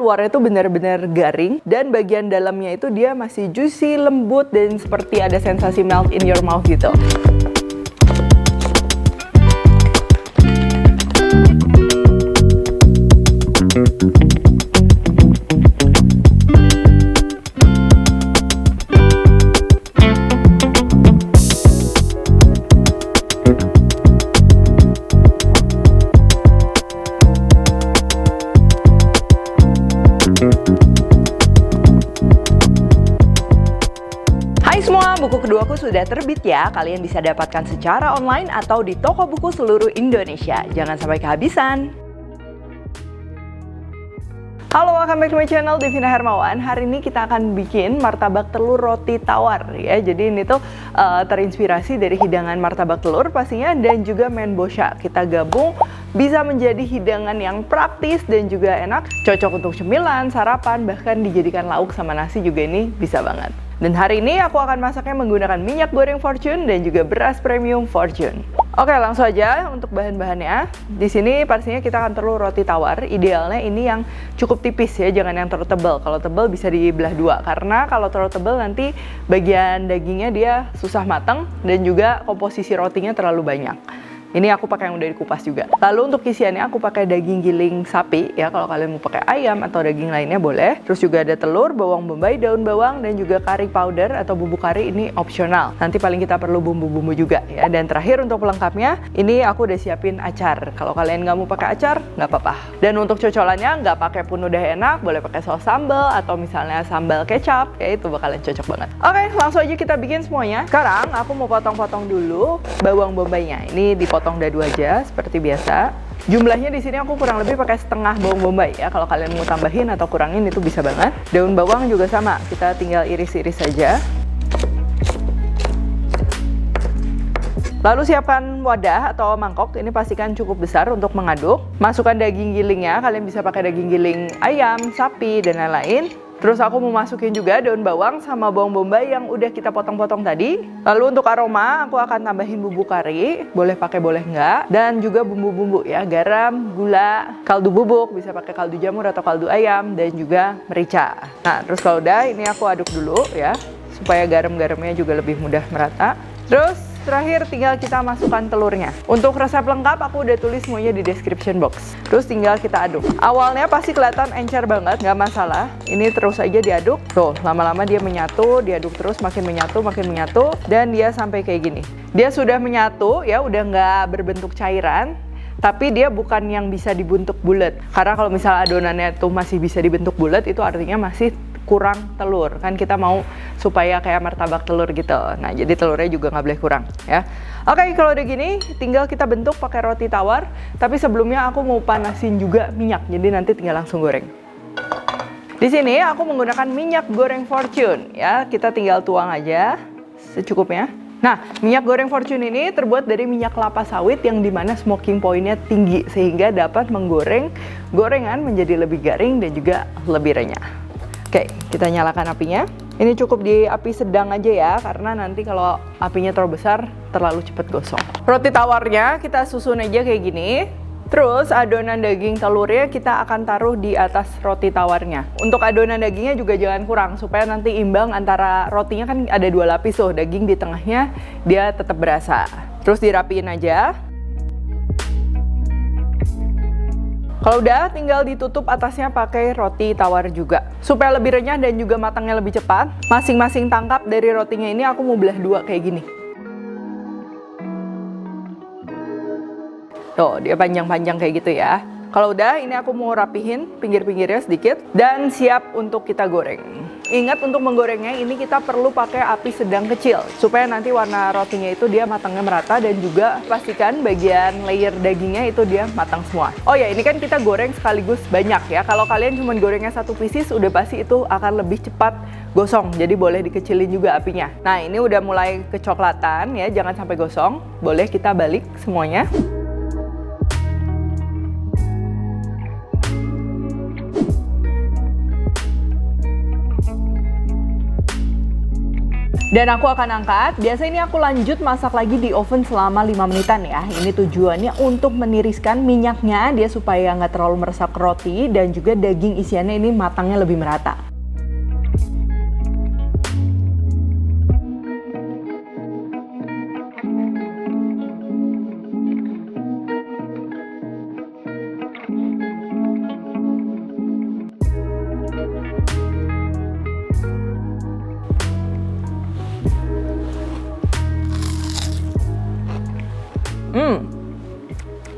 luarnya tuh benar-benar garing dan bagian dalamnya itu dia masih juicy, lembut, dan seperti ada sensasi melt in your mouth gitu. Hai semua, buku keduaku sudah terbit ya. Kalian bisa dapatkan secara online atau di toko buku seluruh Indonesia. Jangan sampai kehabisan. Halo, welcome back to my channel, Devina Hermawan. Hari ini kita akan bikin martabak telur roti tawar ya. Jadi ini tuh terinspirasi dari hidangan martabak telur pastinya dan juga menbosha. Kita gabung bisa menjadi hidangan yang praktis dan juga enak. Cocok untuk cemilan, sarapan, bahkan dijadikan lauk sama nasi juga ini bisa banget. Dan hari ini aku akan masaknya menggunakan minyak goreng Fortune dan juga beras premium Fortune. Oke, langsung aja untuk bahan-bahannya. Di sini pastinya kita akan perlu roti tawar. Idealnya ini yang cukup tipis ya, jangan yang terlalu tebal. Kalau tebal bisa dibelah dua, karena kalau terlalu tebal nanti bagian dagingnya dia susah matang dan juga komposisi rotinya terlalu banyak. Ini aku pakai yang udah dikupas juga. Lalu untuk isiannya aku pakai daging giling sapi ya. Kalau kalian mau pakai ayam atau daging lainnya boleh. Terus juga ada telur, bawang bombay, daun bawang, dan juga curry powder atau bumbu kari, ini opsional. Nanti paling kita perlu bumbu-bumbu juga ya. Dan terakhir untuk pelengkapnya, ini aku udah siapin acar. Kalau kalian nggak mau pakai acar, nggak apa-apa. Dan untuk cocolannya nggak pakai pun udah enak. Boleh pakai saus sambal atau misalnya sambal kecap. Ya itu bakalan cocok banget. Oke, langsung aja kita bikin semuanya. Sekarang aku mau potong-potong dulu bawang bombaynya. Ini dipotong dadu aja seperti biasa. Jumlahnya di sini aku kurang lebih pakai setengah bawang bombay ya. Kalau kalian mau tambahin atau kurangin itu bisa banget. Daun bawang juga sama, kita tinggal iris-iris saja. Lalu siapkan wadah atau mangkok, ini pastikan cukup besar untuk mengaduk. Masukkan daging gilingnya, kalian bisa pakai daging giling ayam, sapi, dan lain-lain. Terus aku mau masukin juga daun bawang sama bawang bombay yang udah kita potong-potong tadi. Lalu untuk aroma, aku akan tambahin bumbu kari, boleh pakai boleh enggak. Dan juga bumbu-bumbu ya, garam, gula, kaldu bubuk, bisa pakai kaldu jamur atau kaldu ayam, dan juga merica. Nah, terus kalau udah, ini aku aduk dulu ya, supaya garam-garamnya juga lebih mudah merata. Terus terakhir tinggal kita masukkan telurnya. Untuk resep lengkap aku udah tulis semuanya di description box. Terus tinggal kita aduk. Awalnya pasti kelihatan encer banget, nggak masalah. Ini terus aja diaduk. Tuh, lama-lama dia menyatu, diaduk terus makin menyatu, dan dia sampai kayak gini. Dia sudah menyatu ya, udah nggak berbentuk cairan. Tapi dia bukan yang bisa dibentuk bulat. Karena kalau misalnya adonannya tuh masih bisa dibentuk bulat, itu artinya masih kurang telur. Kan kita mau supaya kayak martabak telur gitu. Nah, jadi telurnya juga nggak boleh kurang ya. Oke, kalau udah gini tinggal kita bentuk pakai roti tawar. Tapi sebelumnya aku mau panasin juga minyak. Jadi nanti tinggal langsung goreng. Di sini aku menggunakan minyak goreng Fortune ya. Kita tinggal tuang aja secukupnya. Nah, minyak goreng Fortune ini terbuat dari minyak kelapa sawit yang dimana smoking point-nya tinggi sehingga dapat menggoreng gorengan menjadi lebih garing dan juga lebih renyah. Oke, kita nyalakan apinya. Ini cukup di api sedang aja ya, karena nanti kalau apinya terlalu besar terlalu cepat gosong. Roti tawarnya kita susun aja kayak gini. Terus adonan daging telurnya kita akan taruh di atas roti tawarnya. Untuk adonan dagingnya juga jangan kurang supaya nanti imbang antara rotinya, kan ada dua lapis tuh, daging di tengahnya dia tetap berasa. Terus dirapiin aja. Kalau udah tinggal ditutup atasnya pakai roti tawar juga. Supaya lebih renyah dan juga matangnya lebih cepat, masing-masing tangkap dari rotinya ini aku mau belah dua kayak gini. Tuh, dia panjang-panjang kayak gitu ya. Kalau udah, ini aku mau rapihin pinggir-pinggirnya sedikit dan siap untuk kita goreng. Ingat untuk menggorengnya ini kita perlu pakai api sedang kecil supaya nanti warna rotinya itu dia matangnya merata dan juga pastikan bagian layer dagingnya itu dia matang semua. Oh ya, ini kan kita goreng sekaligus banyak ya. Kalau kalian cuma gorengnya satu pieces udah pasti itu akan lebih cepat gosong. Jadi boleh dikecilin juga apinya. Nah, ini udah mulai kecoklatan ya, jangan sampai gosong. Boleh kita balik semuanya. Dan aku akan angkat. Biasa ini aku lanjut masak lagi di oven selama 5 menitan ya. Ini tujuannya untuk meniriskan minyaknya dia supaya nggak terlalu meresap ke roti dan juga daging isiannya ini matangnya lebih merata.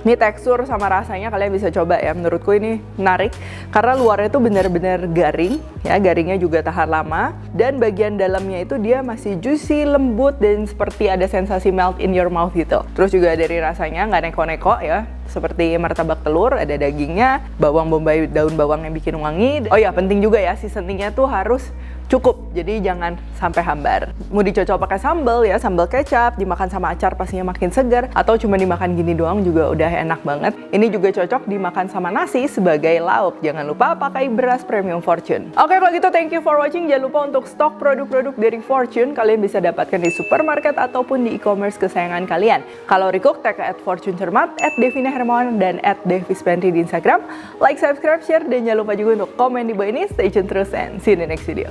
Ini tekstur sama rasanya kalian bisa coba ya. Menurutku ini menarik karena luarnya itu benar-benar garing ya, garingnya juga tahan lama dan bagian dalamnya itu dia masih juicy, lembut dan seperti ada sensasi melt in your mouth gitu. Terus juga dari rasanya nggak neko-neko ya. Seperti martabak telur, ada dagingnya, bawang bombay, daun bawang yang bikin wangi. Oh ya, penting juga ya, seasoningnya tuh harus cukup, jadi jangan sampai hambar. Mau dicocol pakai sambal ya, sambal kecap, dimakan sama acar pastinya makin segar, atau cuma dimakan gini doang juga udah enak banget. Ini juga cocok dimakan sama nasi sebagai lauk. Jangan lupa pakai beras premium Fortune. Oke, kalau gitu thank you for watching. Jangan lupa untuk stok produk-produk dari Fortune kalian bisa dapatkan di supermarket ataupun di e-commerce kesayangan kalian. Kalau recook, tag ke @fortunecermat, @devina_hermawan, dan @devispentry di Instagram. Like, subscribe, share, dan jangan lupa juga untuk komen di bawah ini. Stay tune terus and see you in the next video.